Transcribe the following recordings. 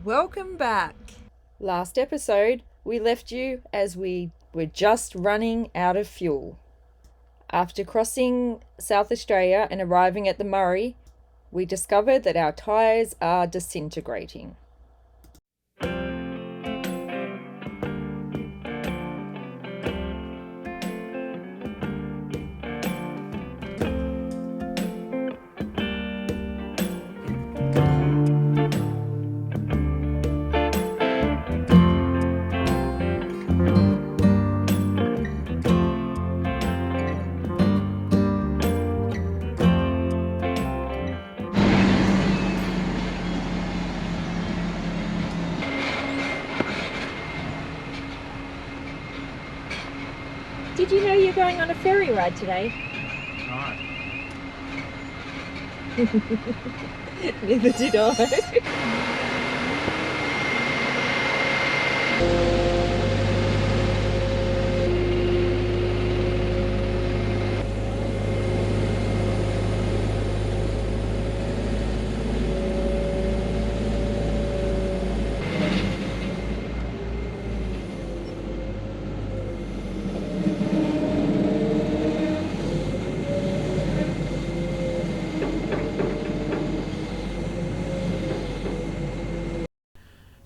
Welcome back. Last episode, we left you as we were just running out of fuel. After crossing South Australia and arriving at the Murray, we discovered that our tyres are disintegrating. Did you know you're going on a ferry ride today? No. Neither did I.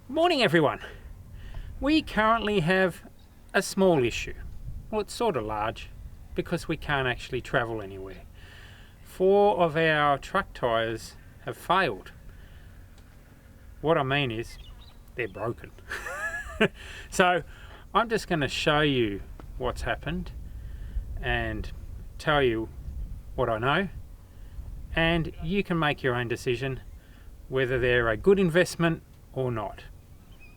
Morning everyone. We currently have a small issue. Well, it's sort of large because we can't actually travel anywhere. 4 of our truck tyres have failed. What I mean is they're broken. So I'm just going to show you what's happened and tell you what I know, and you can make your own decision whether they're a good investment or not.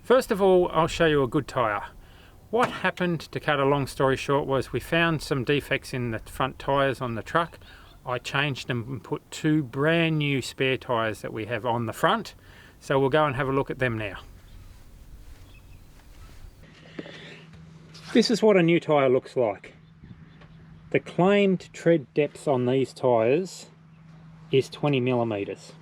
First of all, I'll show you a good tyre. What happened, to cut a long story short, was we found some defects in the front tyres on the truck. I changed them and put 2 brand new spare tyres that we have on the front. So we'll go and have a look at them now. This is what a new tyre looks like. The claimed tread depth on these tyres is 20 millimeters.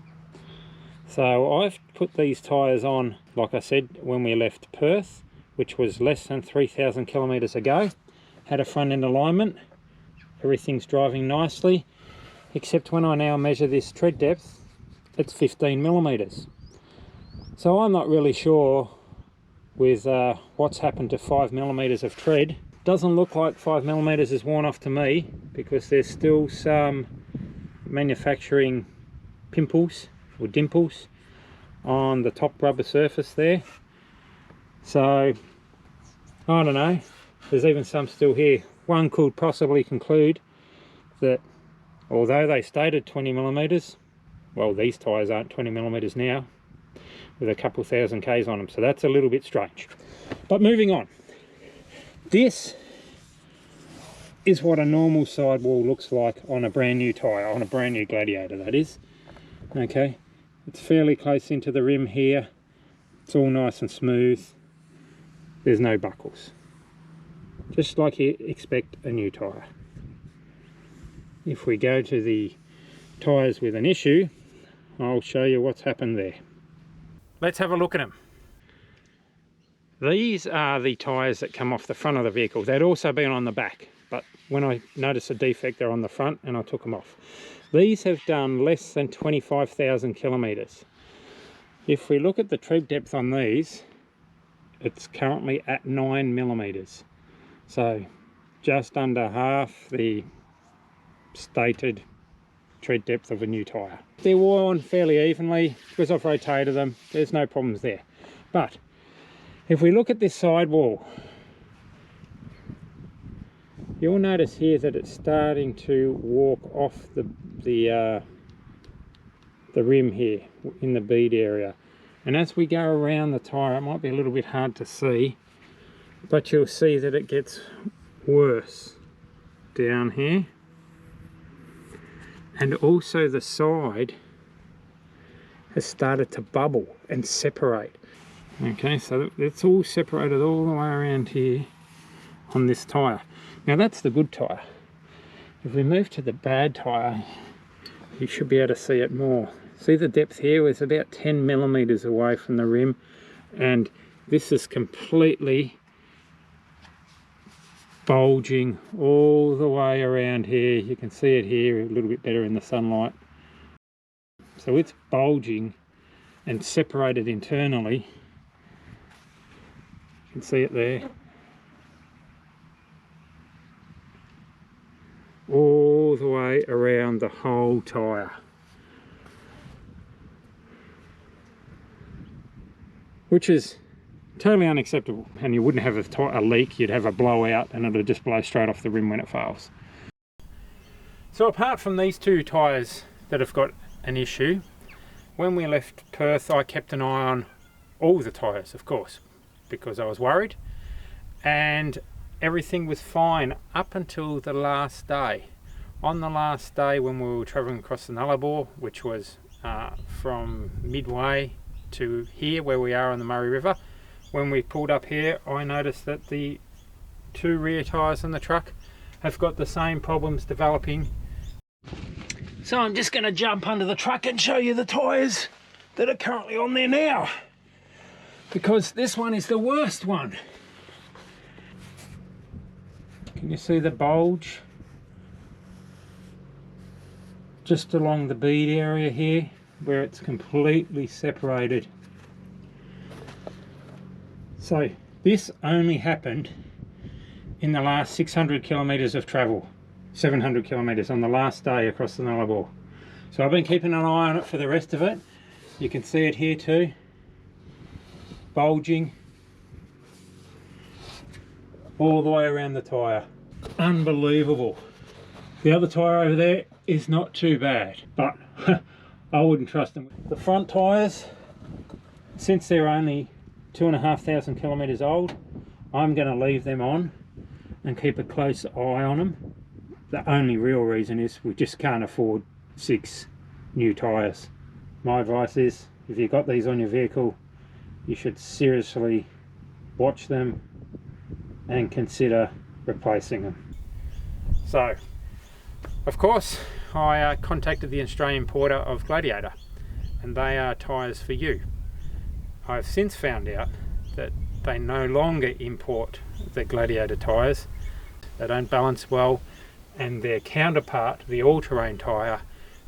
So I've put these tyres on, like I said, when we left Perth, which was less than 3,000 kilometres ago. Had a front end alignment. Everything's driving nicely, except when I now measure this tread depth, it's 15 millimeters. So I'm not really sure with what's happened to 5 millimeters of tread. Doesn't look like 5 millimeters is worn off to me, because there's still some manufacturing pimples or dimples on the top rubber surface there. So I don't know, there's even some still here. One could possibly conclude that although they stated 20 millimeters, well, these tyres aren't 20 millimeters now, with a couple thousand k's on them, so that's a little bit strange. But moving on, this is what a normal sidewall looks like on a brand new tyre, on a brand new Gladiator that is. Okay, it's fairly close into the rim here, it's all nice and smooth, there's no buckles, just like you expect a new tyre. If we go to the tyres with an issue, I'll show you what's happened there. Let's have a look at them. These are the tyres that come off the front of the vehicle. They'd also been on the back, but when I noticed a defect, they're on the front and I took them off. These have done less than 25,000 kilometres. If we look at the tread depth on these, it's currently at 9 millimeters. So just under half the stated tread depth of a new tyre. They're worn fairly evenly because I've rotated them. There's no problems there. But if we look at this sidewall, you'll notice here that it's starting to walk off the rim here in the bead area. And as we go around the tyre, it might be a little bit hard to see, but you'll see that it gets worse down here. And also the side has started to bubble and separate. Okay, so it's all separated all the way around here on this tyre. Now that's the good tyre. If we move to the bad tyre, you should be able to see it more. See the depth here? It's about 10 millimeters away from the rim, and this is completely bulging all the way around here. You can see it here a little bit better in the sunlight. So it's bulging and separated internally. You can see it there. All the way around the whole tyre. Which is totally unacceptable, and you wouldn't have a leak, you'd have a blowout and it'll just blow straight off the rim when it fails. So apart from these two tyres that have got an issue, when we left Perth I kept an eye on all the tyres, of course, because I was worried, and everything was fine up until the last day. On the last day when we were travelling across the Nullarbor, which was from Midway to here where we are on the Murray River, when we pulled up here I noticed that the two rear tyres on the truck have got the same problems developing. So I'm just going to jump under the truck and show you the tyres that are currently on there now, because this one is the worst one. Can you see the bulge just along the bead area here where it's completely separated? So this only happened in the last 600 kilometres of travel, 700 kilometres on the last day across the Nullarbor. So I've been keeping an eye on it for the rest of it. You can see it here too, bulging all the way around the tyre. Unbelievable. The other tyre over there is not too bad, but I wouldn't trust them. The front tyres, since they're only 2,500 kilometres old, I'm going to leave them on and keep a close eye on them. The only real reason is we just can't afford 6 new tyres. My advice is, if you've got these on your vehicle, you should seriously watch them and consider replacing them. So, of course, I contacted the Australian importer of Gladiator, and they are Tyres for You. I've since found out that they no longer import the Gladiator tyres. They don't balance well, and their counterpart, the all-terrain tyre,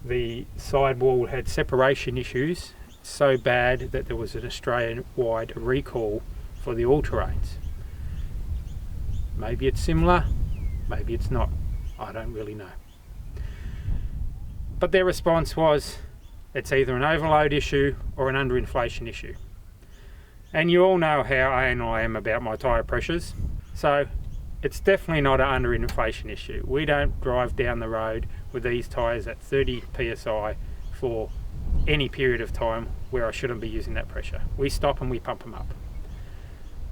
the sidewall had separation issues so bad that there was an Australian-wide recall for the all-terrains. Maybe it's similar, maybe it's not. I don't really know. But their response was, it's either an overload issue or an underinflation issue. And you all know how anal I am about my tyre pressures, so it's definitely not an underinflation issue. We don't drive down the road with these tyres at 30 psi for any period of time where I shouldn't be using that pressure. We stop and we pump them up.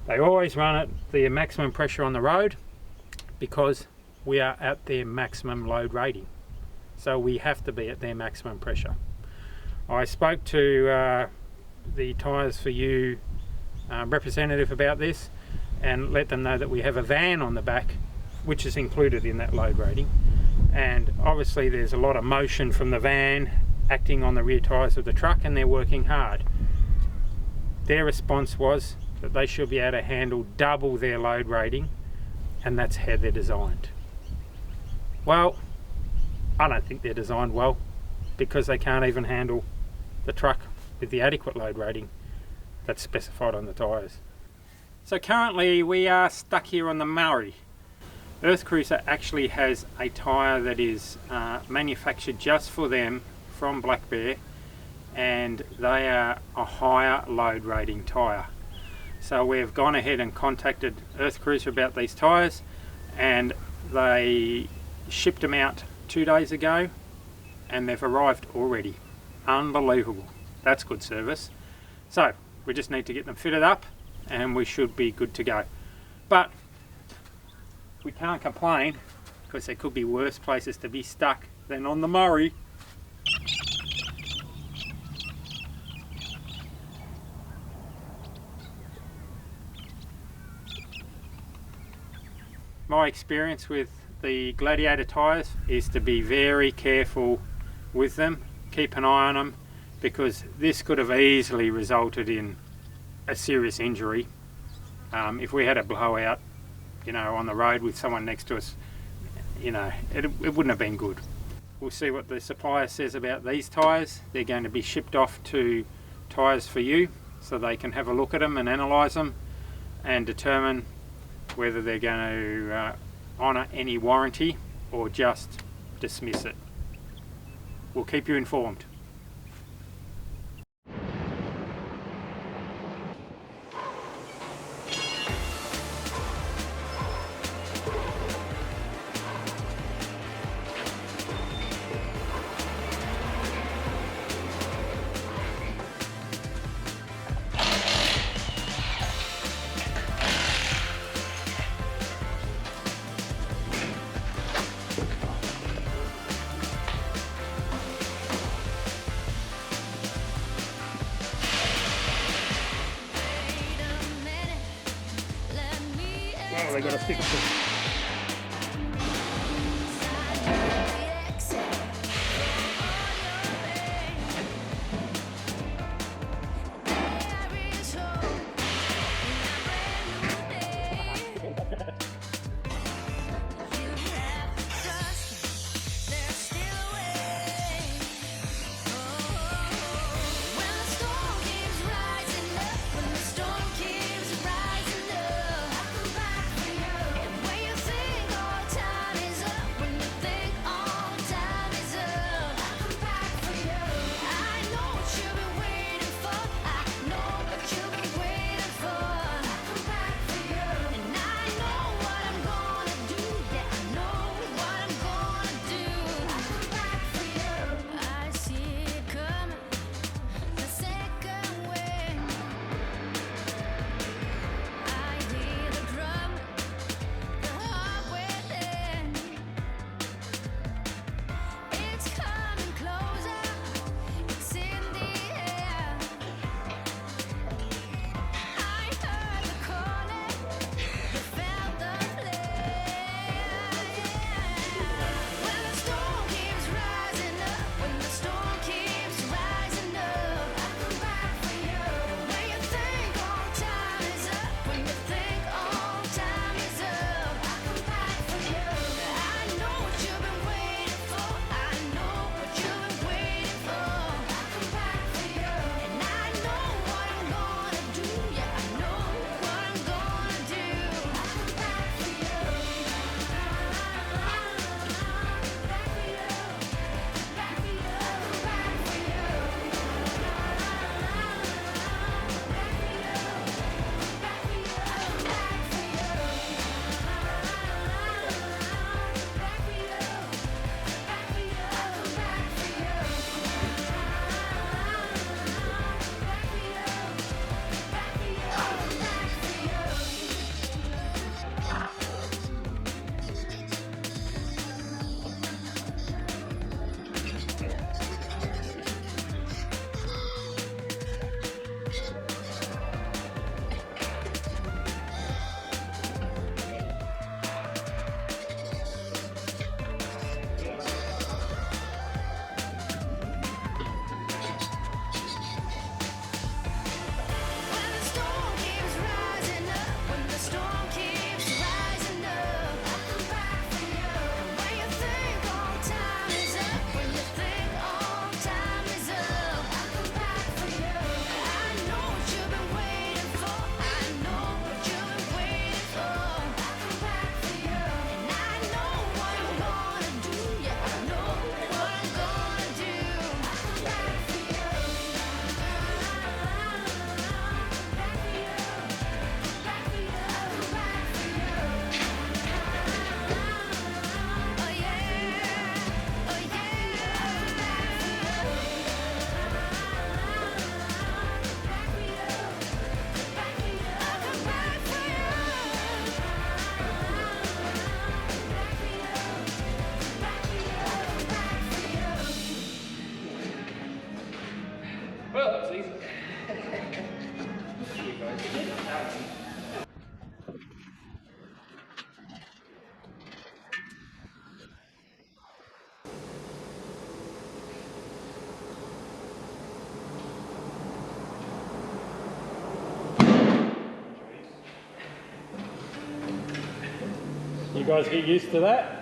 They always run at the maximum pressure on the road because we are at their maximum load rating. So we have to be at their maximum pressure. I spoke to the Tyres for You representative about this and let them know that we have a van on the back which is included in that load rating, and obviously there's a lot of motion from the van acting on the rear tyres of the truck, and they're working hard. Their response was that they should be able to handle double their load rating, and that's how they're designed. Well, I don't think they're designed well, because they can't even handle the truck with the adequate load rating that's specified on the tyres. So currently we are stuck here on the Murray. Earthcruiser actually has a tyre that is manufactured just for them from Black Bear, and they are a higher load rating tyre. So we've gone ahead and contacted Earthcruiser about these tyres, and they shipped them out 2 days ago and they've arrived already. Unbelievable. That's good service. So we just need to get them fitted up and we should be good to go. But we can't complain because there could be worse places to be stuck than on the Murray. My experience with the Gladiator tyres is to be very careful with them, keep an eye on them, because this could have easily resulted in a serious injury. If we had a blowout, you know, on the road with someone next to us, you know, it wouldn't have been good. We'll see what the supplier says about these tyres. They're going to be shipped off to Tyres for You so they can have a look at them and analyse them and determine whether they're going to honour any warranty or just dismiss it. We'll keep you informed. Oh, they got a stick to You guys get used to that?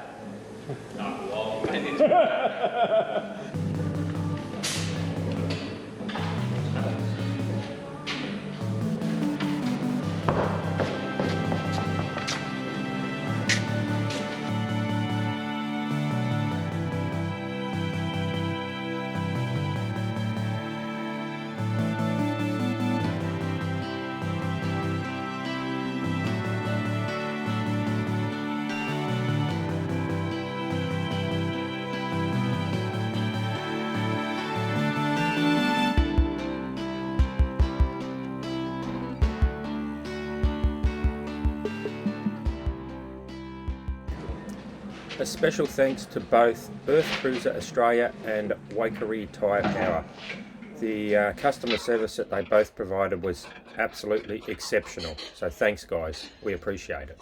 A special thanks to both Earthcruiser Australia and Waikerie Tyre Power. The customer service that they both provided was absolutely exceptional. So thanks guys, we appreciate it.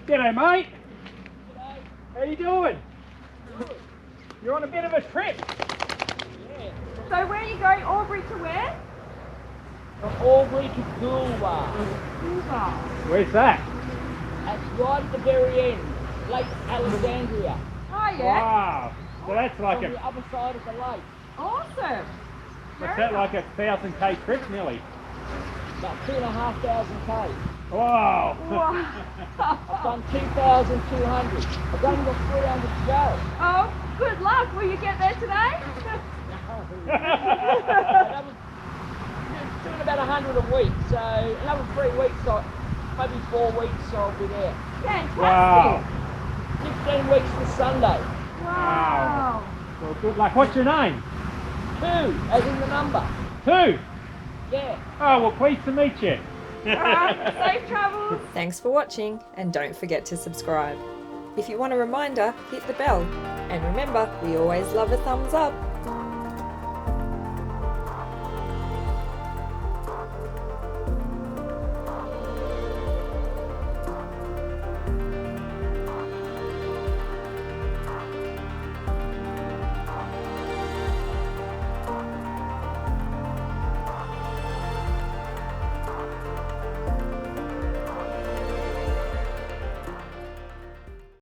G'day mate! G'day. How you doing? Good. You're on a bit of a trip. Yeah. So where are you going? Aubrey to where? From Aubrey to Goolwa. Where's that? That's right at the very end. Lake Alexandria. Oh yeah. Wow! So that's like From a, the other side of the lake. Awesome. what's that, like a 1,000k trip nearly? About 2,500 k's. Wow! Wow. I've done 2,200. I've only got 300 to go. Oh, good luck. Will you get there today? That was doing about 100 a week, so another 3 weeks, so maybe 4 weeks, so I'll be there. Fantastic. Wow! 15 weeks to Sunday. Wow. Well, good luck. What's your name? 2, as in the number. 2? Yeah. Oh, well, pleased to meet you. Alright, safe travels. Thanks for watching, and don't forget to subscribe. If you want a reminder, hit the bell. And remember, we always love a thumbs up.